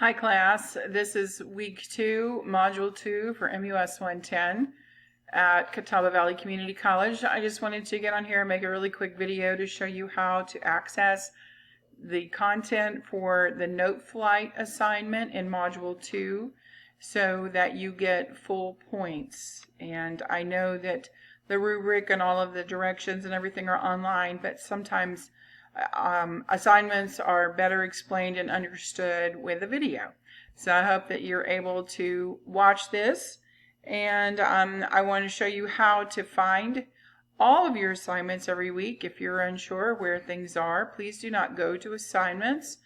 Hi class, this is week 2, module 2 for MUS 110 at Catawba Valley Community College. I just wanted to get on here and make a really quick video to show you how to access the content for the Noteflight assignment in module 2 so that you get full points. And I know that the rubric and all of the directions and everything are online, but sometimes assignments are better explained and understood with a video. So I hope that you're able to watch this, and I want to show you how to find all of your assignments every week. If you're unsure where things are, please do not go to assignments.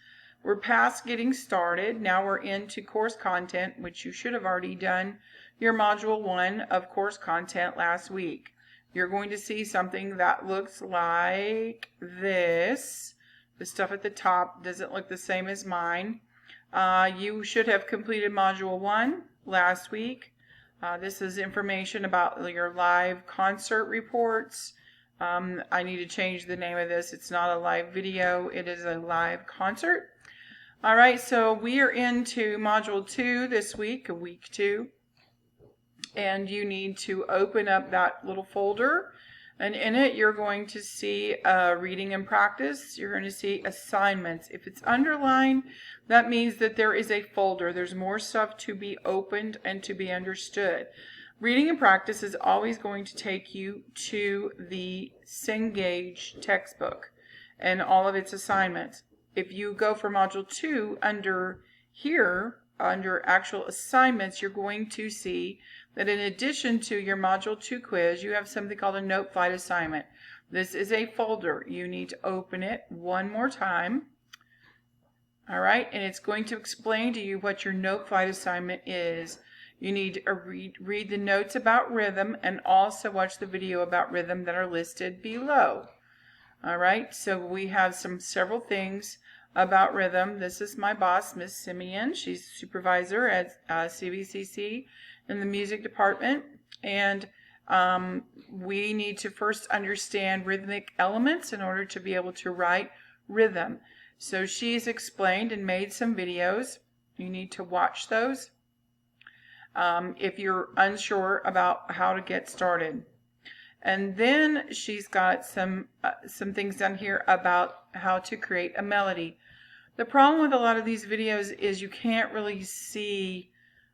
We're past getting started. Now we're into course content, which you should have already done your module 1 of course content last week. You're going to see something that looks like this. The stuff at the top doesn't look the same as mine. You should have completed module 1 last week. This is information about your live concert reports. I need to change the name of this. It's not a live video, it is a live concert. Alright, so we are into module 2 this week, week 2. And you need to open up that little folder, and in it you're going to see reading and practice. You're going to see assignments. If it's underlined, that means that there is a folder. There's more stuff to be opened and to be understood. Reading and practice is always going to take you to the Cengage textbook and all of its assignments. If you go for module 2 under here, under actual assignments, you're going to see that in addition to your module 2 quiz, you have something called a Noteflight assignment. This is a folder. You need to open it one more time. All right, and it's going to explain to you what your Noteflight assignment is. You need to read the notes about rhythm and also watch the video about rhythm that are listed below. All right, so we have several things about rhythm. This is my boss, Miss Simeon. She's supervisor at CVCC in the music department, and we need to first understand rhythmic elements in order to be able to write rhythm. So she's explained and made some videos. You need to watch those if you're unsure about how to get started. And then she's got some things done here about how to create a melody. The problem with a lot of these videos is you can't really see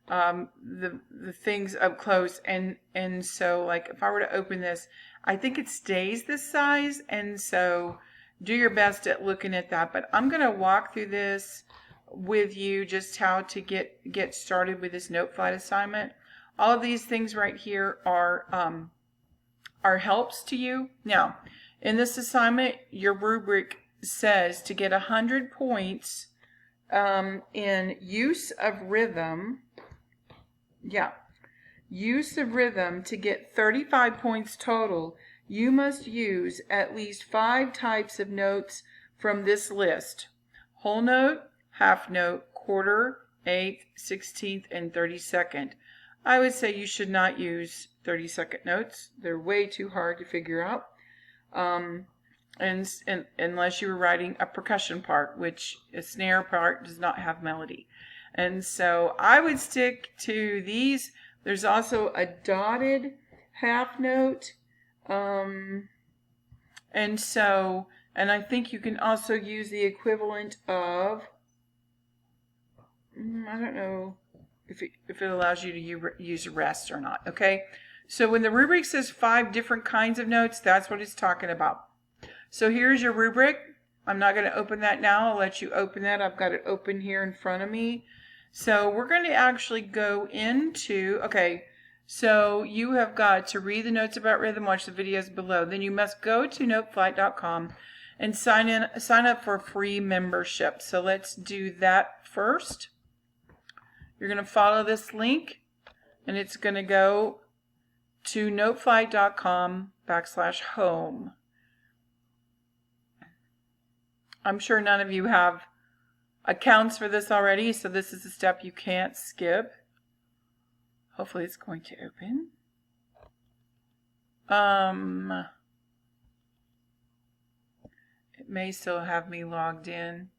the things up close, and so like if I were to open this, I think it stays this size, and so do your best at looking at that. But I'm going to walk through this with you, just how to get started with this Noteflight assignment. All of these things right here are helps to you. Now, in this assignment, your rubric says to get 100 points in use of rhythm. Use of rhythm. To get 35 points total, you must use at least 5 types of notes from this list: whole note, half note, quarter, eighth, 16th, and 32nd. I would say you should not use 32nd notes. They're way too hard to figure out. And unless you were writing a percussion part, which a snare part does not have melody. And so I would stick to these. There's also a dotted half note. And I think you can also use the equivalent of, I don't know if it allows you to use rest or not. Okay, so when the rubric says 5 different kinds of notes, that's what it's talking about. So here's your rubric. I'm not going to open that now. I'll let you open that. I've got it open here in front of me. So we're going to actually go into, okay, so you have got to read the notes about rhythm, watch the videos below. Then you must go to noteflight.com and sign up for a free membership. So let's do that first. You're going to follow this link, and it's going to go to noteflight.com/home. I'm sure none of you have accounts for this already, so this is a step you can't skip. Hopefully it's going to open. It may still have me logged in.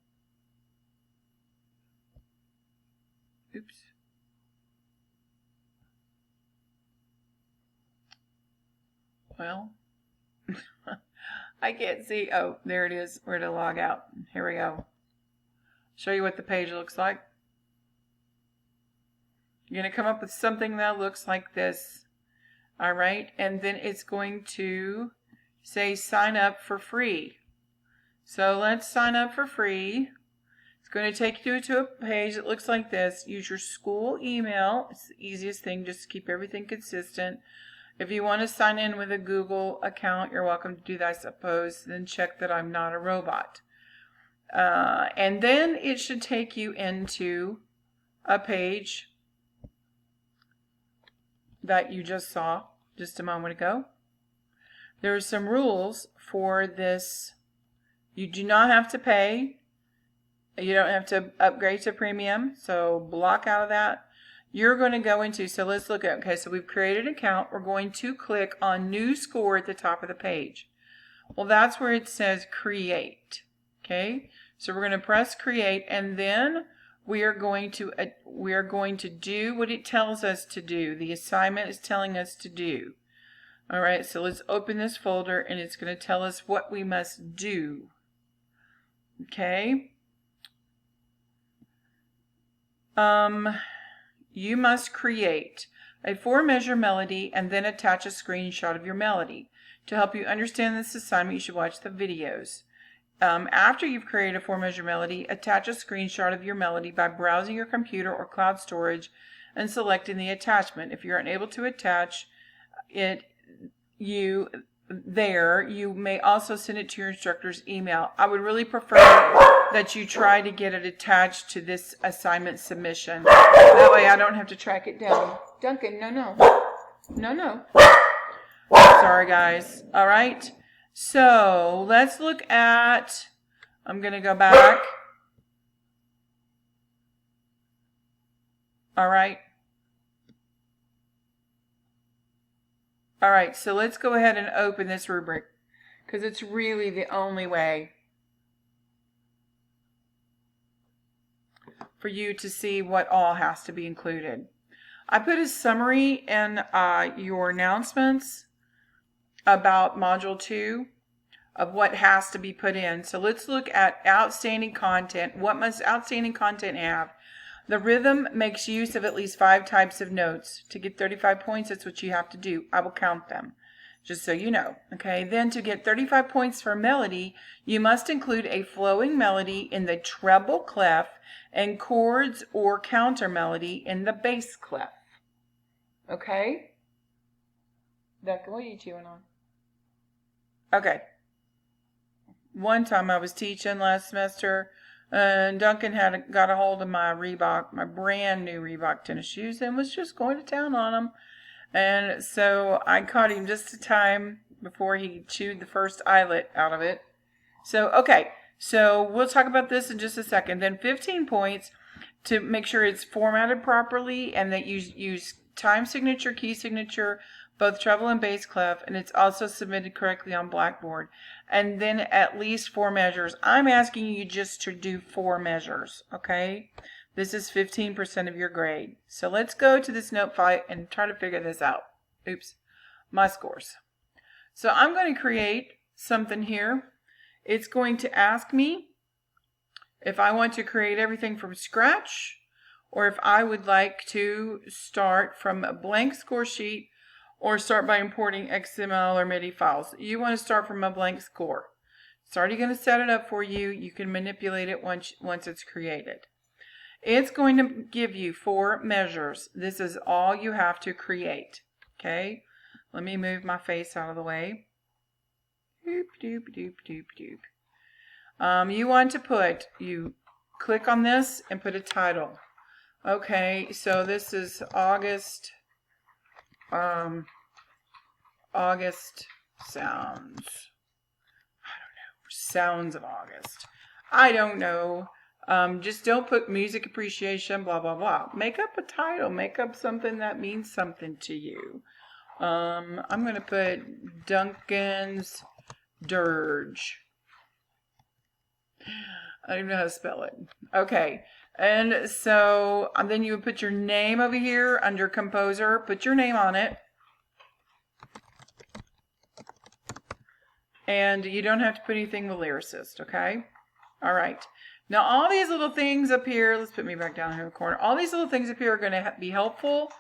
Oops. Well, I can't see. Oh, there it is. Where to log out. Here we go. Show you what the page looks like. You're going to come up with something that looks like this. All right. And then it's going to say sign up for free. So let's sign up for free. It's going to take you to a page that looks like this. Use your school email. It's the easiest thing, just to keep everything consistent. If you want to sign in with a Google account, you're welcome to do that, I suppose. Then check that I'm not a robot. And then it should take you into a page that you just saw just a moment ago. There are some rules for this. You do not have to pay. You don't have to upgrade to premium, so block out of that. You're going to go into, so let's look at, okay, so we've created an account. We're going to click on new score at the top of the page. Well, that's where it says create. Okay, so we're going to press create, and then we are going to do what it tells us to do. The assignment is telling us to do. All right, so let's open this folder, and it's going to tell us what we must do. Okay. You must create a 4-measure melody and then attach a screenshot of your melody. To help you understand this assignment, you should watch the videos. After you've created a 4-measure melody, attach a screenshot of your melody by browsing your computer or cloud storage and selecting the attachment. If you're unable to attach it, you may also send it to your instructor's email. I would really prefer that you try to get it attached to this assignment submission. That way I don't have to track it down. Duncan, no. Sorry, guys. All right. So let's look at, I'm going to go back. All right. All right, so let's go ahead and open this rubric because it's really the only way for you to see what all has to be included. I put a summary in your announcements about Module 2 of what has to be put in. So let's look at outstanding content. What must outstanding content have? The rhythm makes use of at least 5 types of notes. To get 35 points, that's what you have to do. I will count them, just so you know. Okay, then to get 35 points for melody, you must include a flowing melody in the treble clef and chords or counter melody in the bass clef. Okay? Duncan, what are you chewing on? Okay. One time I was teaching last semester, and Duncan got a hold of my Reebok, my brand new Reebok tennis shoes, and was just going to town on them. And so I caught him just in time before he chewed the first eyelet out of it. So, okay. So we'll talk about this in just a second. Then 15 points to make sure it's formatted properly and that you use time signature, key signature, both treble and bass clef, and it's also submitted correctly on Blackboard. And then at least 4 measures. I'm asking you just to do 4 measures, okay? This is 15% of your grade. So let's go to this Noteflight and try to figure this out. Oops, my scores. So I'm going to create something here. It's going to ask me if I want to create everything from scratch or if I would like to start from a blank score sheet or start by importing XML or MIDI files. You want to start from a blank score. It's already going to set it up for you. You can manipulate it once it's created. It's going to give you 4 measures. This is all you have to create. Okay? Let me move my face out of the way. Doop, doop, doop, doop, doop. You want to you click on this and put a title. Okay, so this is August sounds. I don't know. Sounds of August. I don't know. Just don't put music appreciation, blah, blah, blah. Make up a title. Make up something that means something to you. I'm going to put Duncan's Dirge. I don't even know how to spell it. Okay. And so then you would put your name over here under composer, put your name on it. And you don't have to put anything with lyricist, okay? All right. Now all these little things up here, let's put me back down here in the corner. All these little things up here are going to be helpful,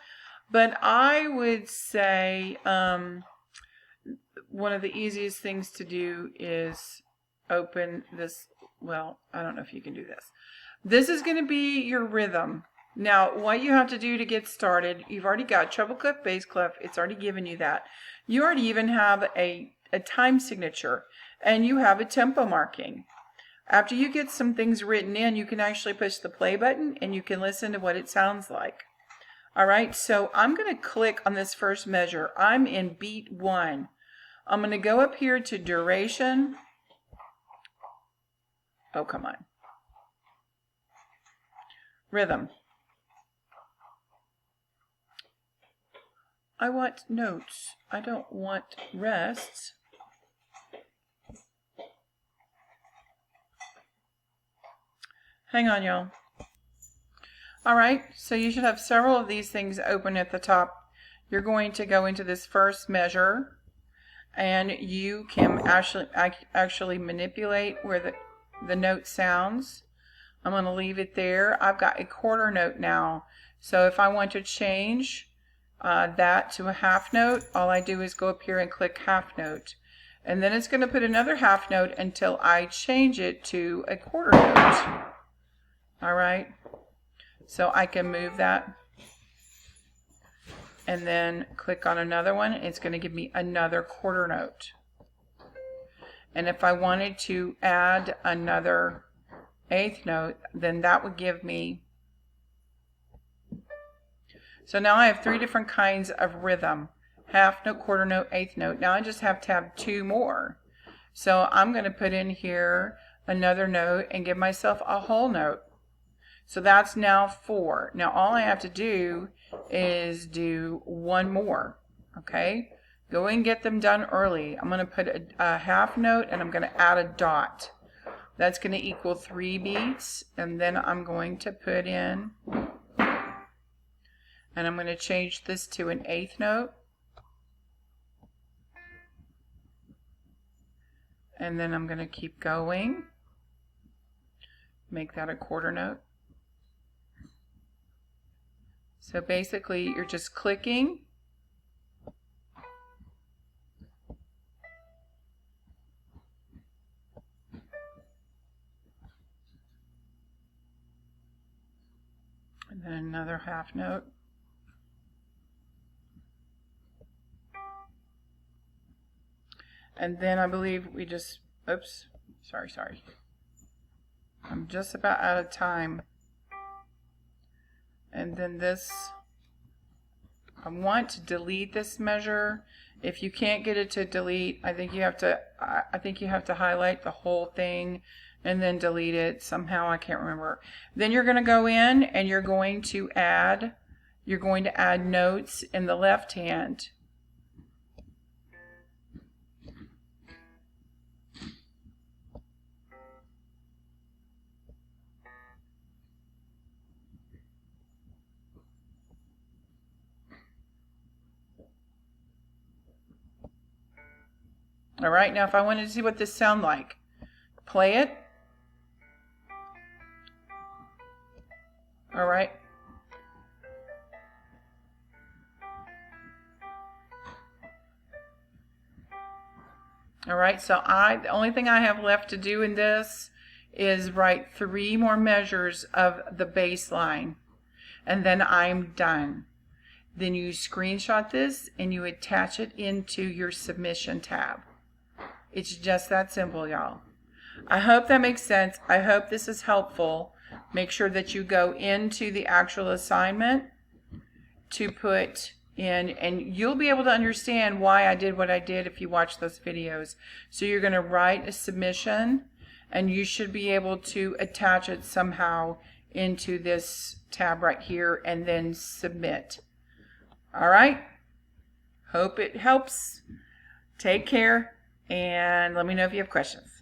but I would say one of the easiest things to do is open this. Well, I don't know if you can do this. This is going to be your rhythm. Now, what you have to do to get started, you've already got treble clef, bass clef. It's already given you that. You already even have a time signature, and you have a tempo marking. After you get some things written in, you can actually push the play button and you can listen to what it sounds like. All right, so I'm going to click on this first measure. I'm in beat 1. I'm going to go up here to duration. Oh, come on. Rhythm. I want notes. I don't want rests. Hang on, y'all. All right, so you should have several of these things open at the top. You're going to go into this first measure, and you can actually manipulate where the note sounds. I'm going to leave it there. I've got a quarter note now, so if I want to change that to a half note, all I do is go up here and click half note, and then it's going to put another half note until I change it to a quarter note. All right, so I can move that and then click on another one. It's going to give me another quarter note. And if I wanted to add another eighth note, then that would give me. So now I have 3 different kinds of rhythm: half note, quarter note, eighth note. Now I just have to have 2 more. So I'm going to put in here another note and give myself a whole note. So that's now 4. Now all I have to do is do 1 more. Okay? Go and get them done early. I'm going to put a half note and I'm going to add a dot. That's going to equal 3 beats. And then I'm going to put in, and I'm going to change this to an eighth note. And then I'm going to keep going. Make that a quarter note. So basically you're just clicking and then another half note. And then I believe we just, oops, sorry. I'm just about out of time. And then this, I want to delete this measure. If you can't get it to delete, I think you have to highlight the whole thing and then delete it somehow. I can't remember. Then you're going to go in and you're going to add notes in the left hand. All right, now if I wanted to see what this sounds like, play it. All right. All right, so the only thing I have left to do in this is write 3 more measures of the bass line, and then I'm done. Then you screenshot this and you attach it into your submission tab. It's just that simple, y'all. I hope that makes sense. I hope this is helpful. Make sure that you go into the actual assignment to put in, and you'll be able to understand why I did what I did if you watch those videos. So you're going to write a submission, and you should be able to attach it somehow into this tab right here and then submit. All right? Hope it helps. Take care. And let me know if you have questions.